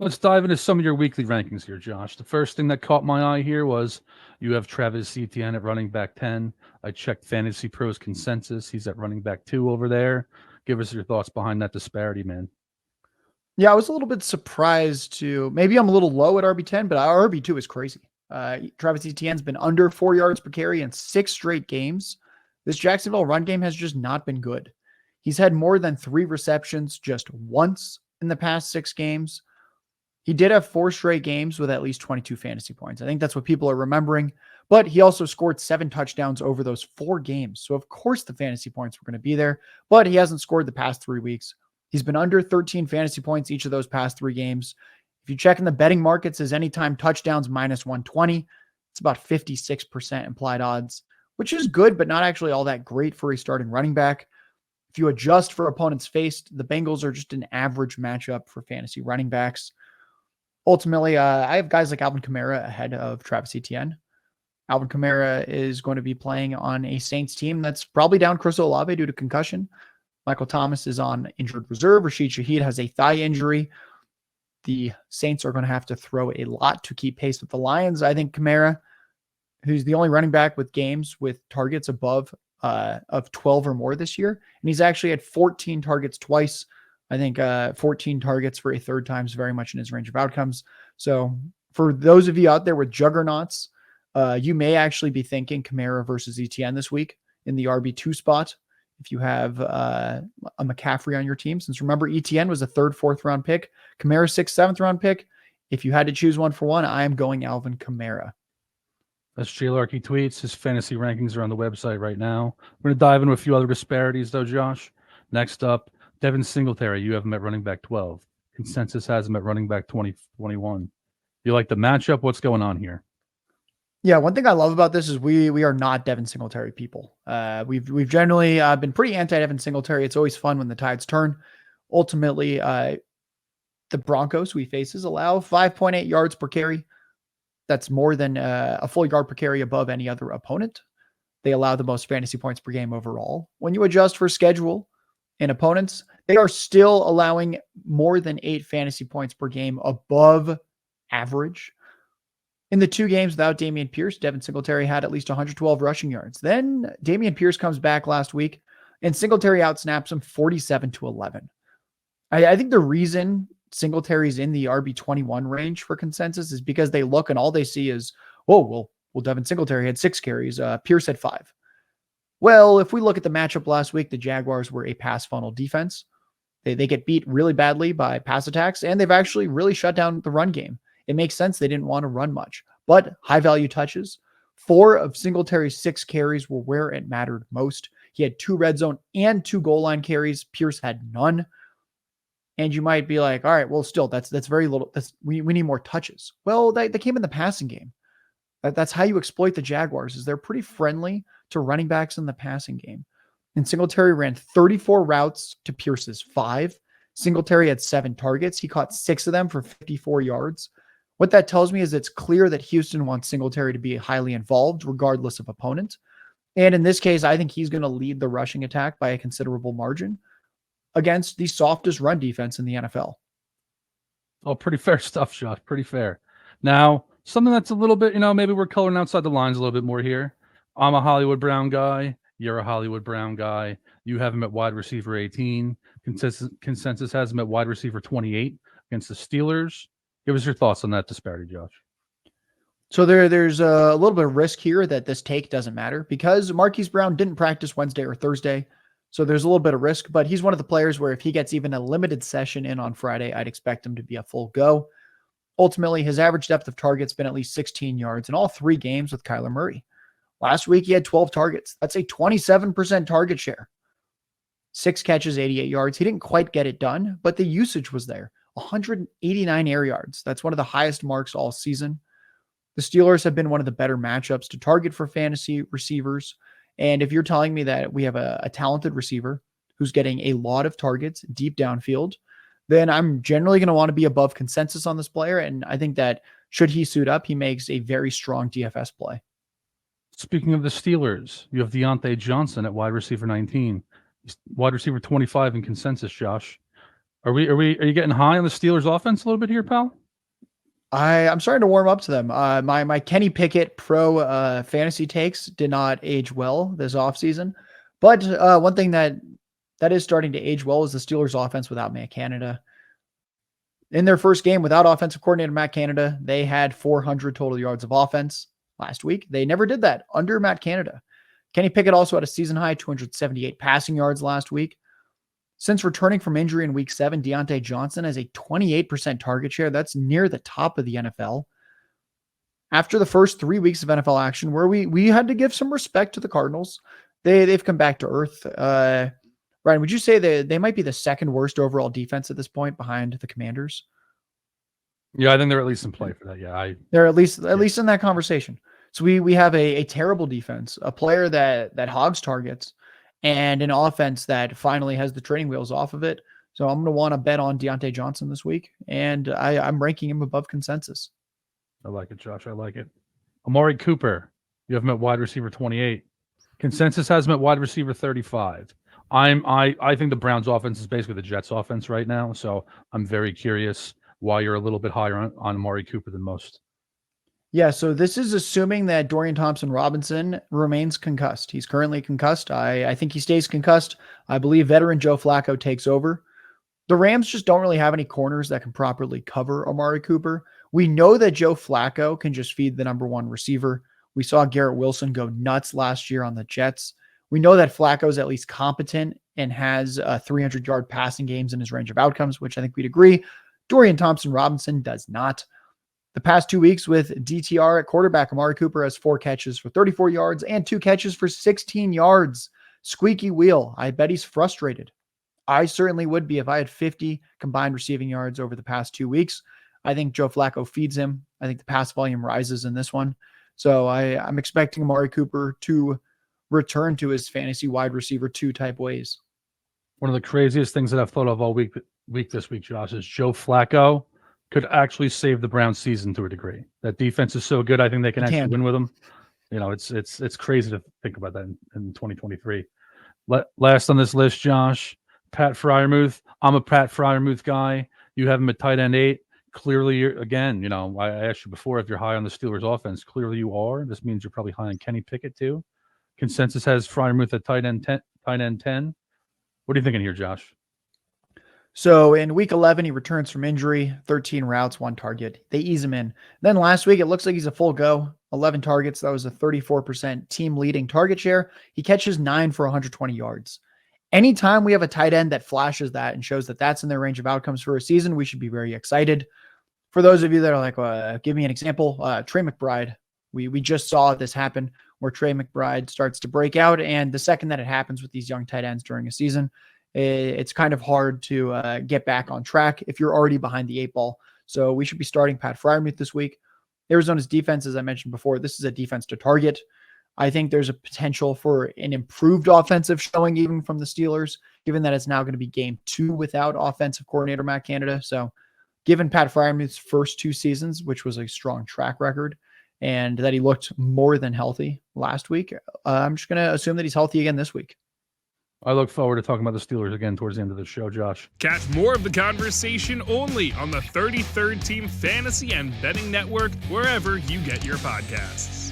Let's dive into some of your weekly rankings here, Josh. The first thing that caught my eye here was you have Travis Etienne at running back 10. I checked Fantasy Pros consensus. He's at running back 2 over there. Give us your thoughts behind that disparity, man. Yeah, I was a little bit surprised to maybe I'm a little low at RB10, but our RB2 is crazy. Travis Etienne's been under 4 yards per carry in 6 straight games. This Jacksonville run game has just not been good. He's had more than 3 receptions just once in the past 6 games. He did have 4 straight games with at least 22 fantasy points. I think that's what people are remembering. But he also scored 7 touchdowns over those 4 games. So, of course, the fantasy points were going to be there. But he hasn't scored the past 3 weeks. He's been under 13 fantasy points each of those past 3 games. If you check in the betting markets, his anytime touchdowns minus 120. It's about 56% implied odds, which is good, but not actually all that great for a starting running back. If you adjust for opponents faced, the Bengals are just an average matchup for fantasy running backs. Ultimately, I have guys like Alvin Kamara ahead of Travis Etienne. Alvin Kamara is going to be playing on a Saints team that's probably down Chris Olave due to concussion. Michael Thomas is on injured reserve. Rashid Shaheed has a thigh injury. The Saints are going to have to throw a lot to keep pace with the Lions. I think Kamara, who's the only running back with games with targets above of 12 or more this year, and he's actually had 14 targets twice. I think 14 targets for a third time is very much in his range of outcomes. So for those of you out there with juggernauts, you may actually be thinking Kamara versus Etienne this week in the RB2 spot. If you have a McCaffrey on your team, since remember Etienne was a 3rd, 4th round pick, Kamara 6th, 7th round pick. If you had to choose one for one, I am going Alvin Kamara. That's Josh Larky tweets. His fantasy rankings are on the website right now. We're going to dive into a few other disparities, though, Josh. Next up, Devin Singletary. You have him at running back 12. Consensus has him at running back 2021. You like the matchup? What's going on here? Yeah, one thing I love about this is we are not Devin Singletary people. We've generally been pretty anti Devin Singletary. It's always fun when the tides turn. Ultimately, the Broncos we faces allow 5.8 yards per carry. That's more than a full yard per carry above any other opponent. They allow the most fantasy points per game overall. When you adjust for schedule and opponents, they are still allowing more than 8 fantasy points per game above average. In the 2 games without Dameon Pierce, Devin Singletary had at least 112 rushing yards. Then Dameon Pierce comes back last week, and Singletary outsnaps him 47-11. I think the reason Singletary's in the RB21 range for consensus is because they look and all they see is, well, Devin Singletary had 6 carries, Pierce had 5. Well, if we look at the matchup last week, the Jaguars were a pass funnel defense. They get beat really badly by pass attacks, and they've actually really shut down the run game. It makes sense they didn't want to run much, but high value touches. 4 of Singletary's 6 carries were where it mattered most. He had 2 red zone and 2 goal line carries. Pierce had none. And you might be like, all right, well, still, that's very little. We need more touches. Well, they came in the passing game. That's how you exploit the Jaguars, is they're pretty friendly to running backs in the passing game. And Singletary ran 34 routes to Pierce's 5. Singletary had 7 targets. He caught 6 of them for 54 yards. What that tells me is it's clear that Houston wants Singletary to be highly involved, regardless of opponent. And in this case, I think he's going to lead the rushing attack by a considerable margin against the softest run defense in the NFL. Oh, pretty fair stuff, Josh. Pretty fair. Now, something that's a little bit, maybe we're coloring outside the lines a little bit more here. I'm a Hollywood Brown guy. You're a Hollywood Brown guy. You have him at wide receiver 18. Consensus has him at wide receiver 28 against the Steelers. Give us your thoughts on that disparity, Josh. So there's a little bit of risk here that this take doesn't matter because Marquise Brown didn't practice Wednesday or Thursday. So there's a little bit of risk, but he's one of the players where if he gets even a limited session in on Friday, I'd expect him to be a full go. Ultimately, his average depth of target's been at least 16 yards in all 3 games with Kyler Murray. Last week, he had 12 targets. That's a 27% target share. 6 catches, 88 yards. He didn't quite get it done, but the usage was there. 189 air yards. That's one of the highest marks all season. The Steelers have been one of the better matchups to target for fantasy receivers. And if you're telling me that we have a talented receiver who's getting a lot of targets deep downfield, then I'm generally going to want to be above consensus on this player. And I think that should he suit up, he makes a very strong DFS play. Speaking of the Steelers, you have Deontay Johnson at wide receiver 19. He's wide receiver 25 in consensus, Josh. Are you getting high on the Steelers offense a little bit here, pal? I'm starting to warm up to them. My Kenny Pickett pro fantasy takes did not age well this offseason. But one thing that is starting to age well is the Steelers offense without Matt Canada. In their first game without offensive coordinator Matt Canada, they had 400 total yards of offense last week. They never did that under Matt Canada. Kenny Pickett also had a season high 278 passing yards last week. Since returning from injury in week 7, Deontay Johnson has a 28% target share. That's near the top of the NFL. After the first 3 weeks of NFL action, where we had to give some respect to the Cardinals, they've come back to earth. Ryan, would you say they might be the second worst overall defense at this point behind the Commanders? Yeah, I think they're at least in play for that. Yeah, they're at least in that conversation. So we have a terrible defense, a player that hogs targets, and an offense that finally has the training wheels off of it. So I'm going to want to bet on Deontay Johnson this week, and I'm ranking him above consensus. I like it, Josh. I like it. Amari Cooper, you have him at wide receiver 28. Consensus has him at wide receiver 35. I think the Browns offense is basically the Jets offense right now. So I'm very curious why you're a little bit higher on Amari Cooper than most. Yeah, so this is assuming that Dorian Thompson-Robinson remains concussed. He's currently concussed. I think he stays concussed. I believe veteran Joe Flacco takes over. The Rams just don't really have any corners that can properly cover Amari Cooper. We know that Joe Flacco can just feed the number one receiver. We saw Garrett Wilson go nuts last year on the Jets. We know that Flacco is at least competent and has 300-yard passing games in his range of outcomes, which I think we'd agree. Dorian Thompson-Robinson does not. The past 2 weeks with DTR at quarterback, Amari Cooper has 4 catches for 34 yards and 2 catches for 16 yards. Squeaky wheel. I bet he's frustrated. I certainly would be if I had 50 combined receiving yards over the past 2 weeks. I think Joe Flacco feeds him. I think the pass volume rises in this one. So I'm expecting Amari Cooper to return to his fantasy wide receiver 2 type ways. One of the craziest things that I've thought of all week this week, Josh, is Joe Flacco could actually save the Browns season to a degree. That defense is so good. I think they can actually win with them. You know, it's crazy to think about that in 2023. Last on this list, Josh, Pat Freiermuth. I'm a Pat Freiermuth guy. You have him at tight end 8. Clearly, again, you know, I asked you before if you're high on the Steelers offense. Clearly you are. This means you're probably high on Kenny Pickett too. Consensus has Freiermuth at tight end 10. What are you thinking here, Josh? So in week 11, he returns from injury, 13 routes, 1 target. They ease him in. Then last week, it looks like he's a full go. 11 targets. That was a 34% team leading target share. He catches 9 for 120 yards. Anytime we have a tight end that flashes that and shows that that's in their range of outcomes for a season, we should be very excited. For those of you that are like, give me an example, Trey McBride. We just saw this happen where Trey McBride starts to break out. And the second that it happens with these young tight ends during a season, it's kind of hard to get back on track if you're already behind the 8 ball. So we should be starting Pat Freiermuth this week. Arizona's defense, as I mentioned before, this is a defense to target. I think there's a potential for an improved offensive showing even from the Steelers, given that it's now going to be game 2 without offensive coordinator Matt Canada. So given Pat Freiermuth's first 2 seasons, which was a strong track record, and that he looked more than healthy last week, I'm just going to assume that he's healthy again this week. I look forward to talking about the Steelers again towards the end of the show, Josh. Catch more of the conversation only on the 33rd Team Fantasy and Betting Network, wherever you get your podcasts.